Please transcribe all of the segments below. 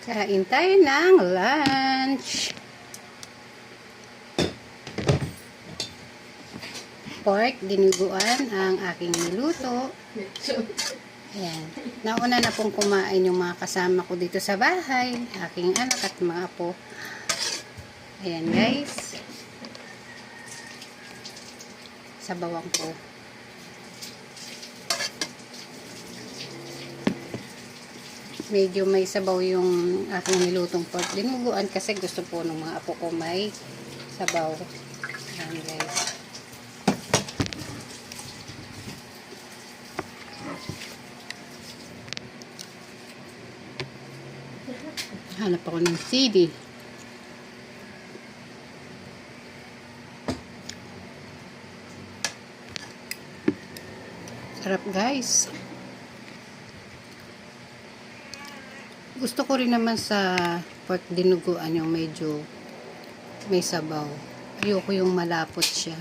Kain tayo ng lunch. Pork, dinuguan ang aking niluto. Ayan. Nauna na pong kumain yung mga kasama ko dito sa bahay. Aking anak at mga apo. Ayan guys. Sabawang ko. Medyo may sabaw yung aking nilutong pork dinuguan kasi gusto po ng mga apo ko may sabaw. Ayan guys. Hanap ako ng CD. Sarap guys. Gusto ko rin naman sa pork dinuguan yung medyo may sabaw. Ayoko yung malapot siya.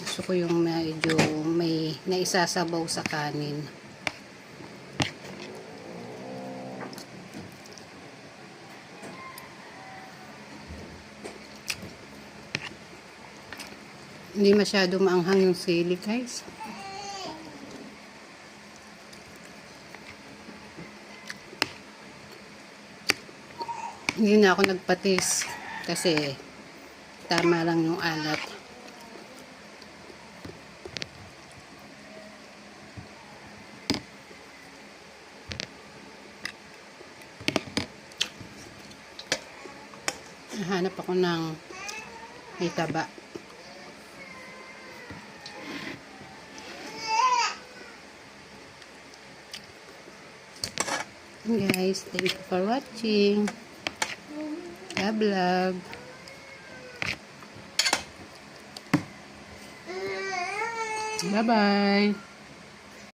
Gusto ko yung medyo may naisasabaw sa kanin. Hindi masyado maanghang yung sili guys. Hindi na ako nagpatis kasi tama lang yung alat. Hanap ako ng may taba. Guys, thank you for watching. Vlog. Bye-bye.